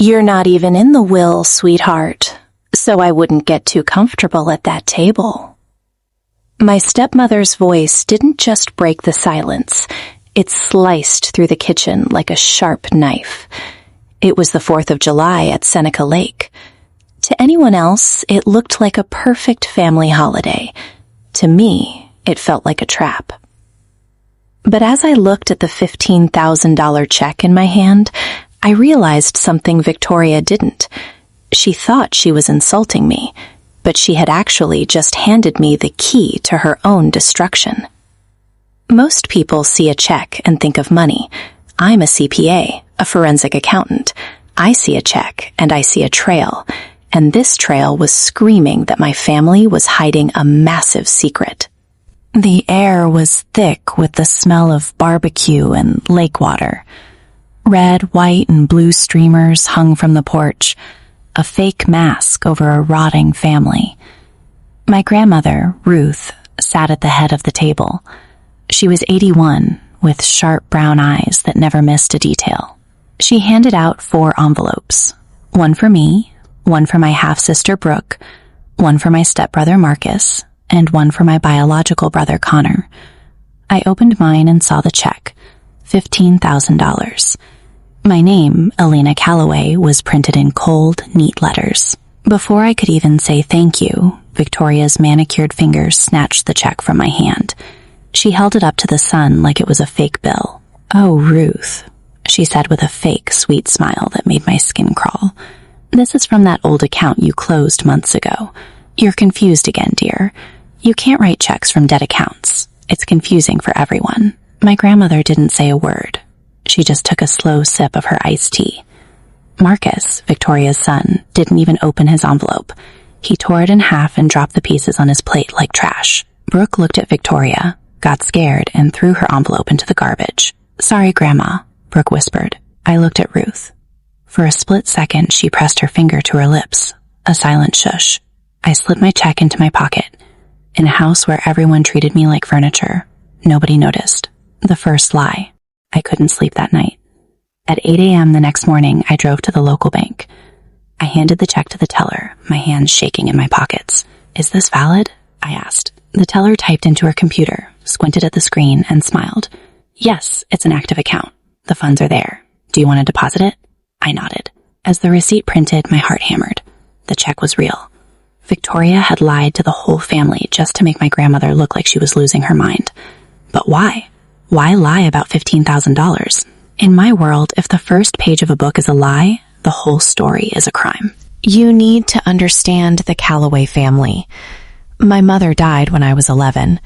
You're not even in the will, sweetheart, so I wouldn't get too comfortable at that table. My stepmother's voice didn't just break the silence. It sliced through the kitchen like a sharp knife. It was the 4th of July at Seneca Lake. To anyone else, it looked like a perfect family holiday. To me, it felt like a trap. But as I looked at the $15,000 check in my hand, I realized something Victoria didn't. She thought she was insulting me, but she had actually just handed me the key to her own destruction. Most people see a check and think of money. I'm a CPA, a forensic accountant. I see a check and I see a trail, and this trail was screaming that my family was hiding a massive secret. The air was thick with the smell of barbecue and lake water. Red, white, and blue streamers hung from the porch, a fake mask over a rotting family. My grandmother, Ruth, sat at the head of the table. She was 81, with sharp brown eyes that never missed a detail. She handed out 4 envelopes, one for me, one for my half-sister Brooke, one for my stepbrother Marcus, and one for my biological brother Connor. I opened mine and saw the check, $15,000. My name, Elena Calloway, was printed in cold, neat letters. Before I could even say thank you, Victoria's manicured fingers snatched the check from my hand. She held it up to the sun like it was a fake bill. "Oh, Ruth," she said with a fake, sweet smile that made my skin crawl. "This is from that old account you closed months ago. You're confused again, dear. You can't write checks from dead accounts. It's confusing for everyone." My grandmother didn't say a word. She just took a slow sip of her iced tea. Marcus, Victoria's son, didn't even open his envelope. He tore it in half and dropped the pieces on his plate like trash. Brooke looked at Victoria, got scared, and threw her envelope into the garbage. "Sorry, Grandma," Brooke whispered. I looked at Ruth. For a split second, she pressed her finger to her lips, a silent shush. I slid my check into my pocket. In a house where everyone treated me like furniture, nobody noticed. The first lie. I couldn't sleep that night. At 8 a.m. the next morning, I drove to the local bank. I handed the check to the teller, my hands shaking in my pockets. "Is this valid?" I asked. The teller typed into her computer, squinted at the screen, and smiled. "Yes, it's an active account. The funds are there. Do you want to deposit it?" I nodded. As the receipt printed, my heart hammered. The check was real. Victoria had lied to the whole family just to make my grandmother look like she was losing her mind. But why? Why lie about $15,000? In my world, if the first page of a book is a lie, the whole story is a crime. You need to understand the Calloway family. My mother died when I was 11.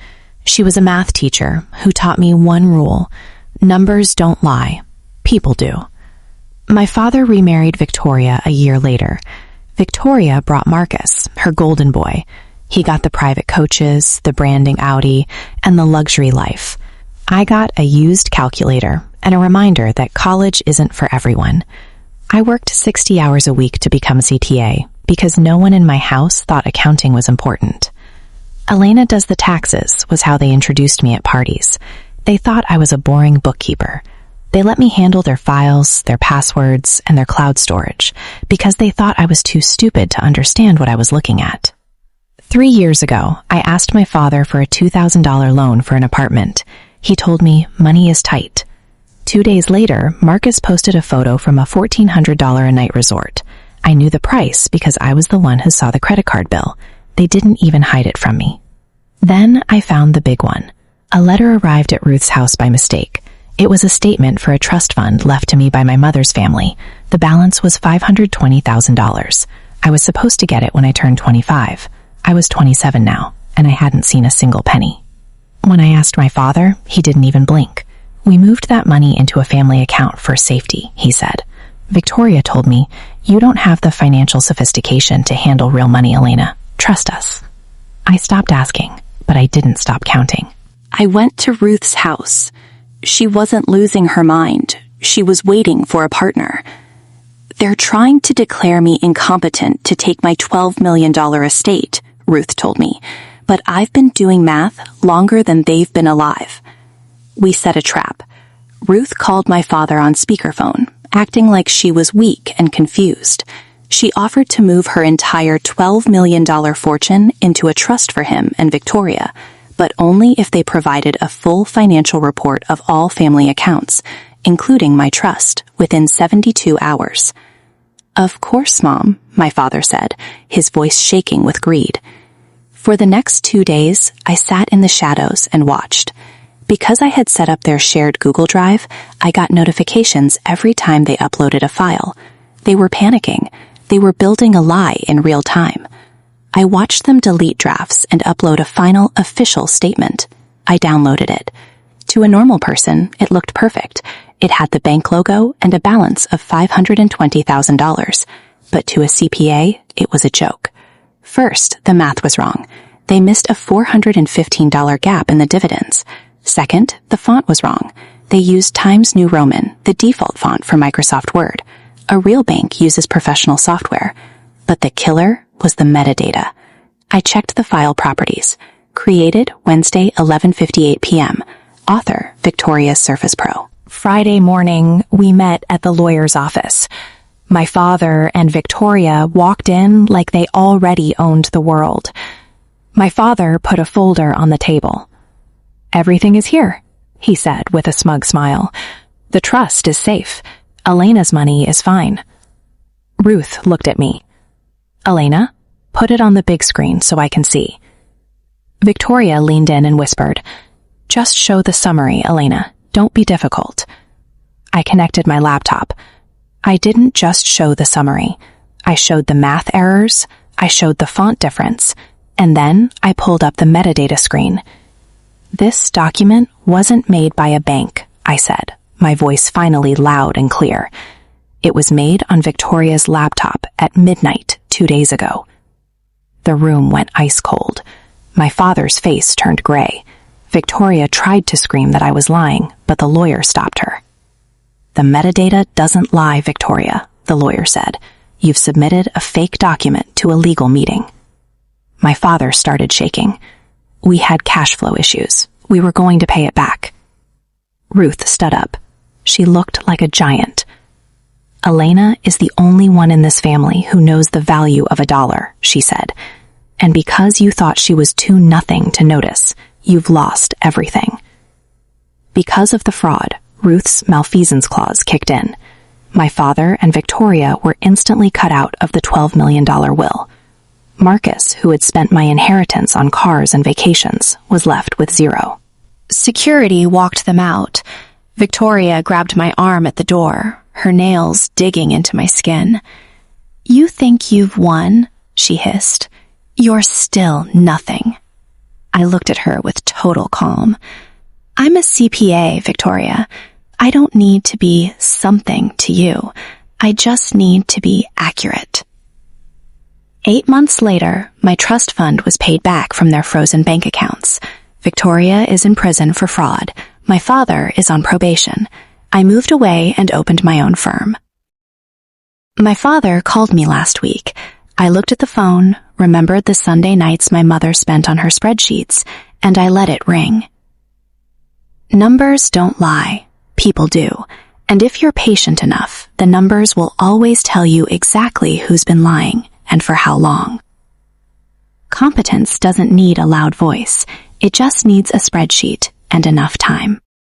She was a math teacher who taught me one rule: numbers don't lie. People do. My father remarried Victoria a year later. Victoria brought Marcus, her golden boy. He got the private coaches, the branding Audi, and the luxury life. I got a used calculator and a reminder that college isn't for everyone. I worked 60 hours a week to become a CTA because no one in my house thought accounting was important. "Elena does the taxes" was how they introduced me at parties. They thought I was a boring bookkeeper. They let me handle their files, their passwords, and their cloud storage because they thought I was too stupid to understand what I was looking at. 3 years ago, I asked my father for a $2,000 loan for an apartment. He told me money is tight. 2 days later, Marcus posted a photo from a $1,400 a night resort. I knew the price because I was the one who saw the credit card bill. They didn't even hide it from me. Then I found the big one. A letter arrived at Ruth's house by mistake. It was a statement for a trust fund left to me by my mother's family. The balance was $520,000. I was supposed to get it when I turned 25. I was 27 now, and I hadn't seen a single penny. When I asked my father, he didn't even blink. "We moved that money into a family account for safety," he said. "Victoria told me, you don't have the financial sophistication to handle real money, Elena. Trust us." I stopped asking, but I didn't stop counting. I went to Ruth's house. She wasn't losing her mind. She was waiting for a partner. "They're trying to declare me incompetent to take my $12 million estate," Ruth told me, "but I've been doing math longer than they've been alive." We set a trap. Ruth called my father on speakerphone, acting like she was weak and confused. She offered to move her entire $12 million fortune into a trust for him and Victoria, but only if they provided a full financial report of all family accounts, including my trust, within 72 hours. "Of course, Mom," my father said, his voice shaking with greed. For the next 2 days, I sat in the shadows and watched. Because I had set up their shared Google Drive, I got notifications every time they uploaded a file. They were panicking. They were building a lie in real time. I watched them delete drafts and upload a final official statement. I downloaded it. To a normal person, it looked perfect. It had the bank logo and a balance of $520,000. But to a CPA, it was a joke. First, the math was wrong. They missed a $415 gap in the dividends. Second, the font was wrong. They used Times New Roman, the default font for Microsoft Word. A real bank uses professional software. But the killer was the metadata. I checked the file properties. Created Wednesday, 11:58 p.m. Author, Victoria's Surface Pro. Friday morning, we met at the lawyer's office. My father and Victoria walked in like they already owned the world. My father put a folder on the table. "Everything is here," he said with a smug smile. "The trust is safe. Elena's money is fine." Ruth looked at me. "Elena, put it on the big screen so I can see." Victoria leaned in and whispered, "Just show the summary, Elena. Don't be difficult." I connected my laptop. I didn't just show the summary. I showed the math errors, I showed the font difference, and then I pulled up the metadata screen. "This document wasn't made by a bank," I said, my voice finally loud and clear. "It was made on Victoria's laptop at midnight 2 days ago." The room went ice cold. My father's face turned gray. Victoria tried to scream that I was lying, but the lawyer stopped her. "The metadata doesn't lie, Victoria," the lawyer said. "You've submitted a fake document to a legal meeting." My father started shaking. "We had cash flow issues. We were going to pay it back." Ruth stood up. She looked like a giant. "Elena is the only one in this family who knows the value of $1, she said. "And because you thought she was too nothing to notice, you've lost everything." Because of the fraud, Ruth's malfeasance clause kicked in. My father and Victoria were instantly cut out of the $12 million will. Marcus, who had spent my inheritance on cars and vacations, was left with zero. Security walked them out. Victoria grabbed my arm at the door, her nails digging into my skin. "You think you've won?" she hissed. "You're still nothing." I looked at her with total calm. "I'm a CPA, Victoria. I don't need to be something to you. I just need to be accurate." 8 months later, my trust fund was paid back from their frozen bank accounts. Victoria is in prison for fraud. My father is on probation. I moved away and opened my own firm. My father called me last week. I looked at the phone, remembered the Sunday nights my mother spent on her spreadsheets, and I let it ring. Numbers don't lie. People do. And if you're patient enough, the numbers will always tell you exactly who's been lying and for how long. Competence doesn't need a loud voice. It just needs a spreadsheet and enough time.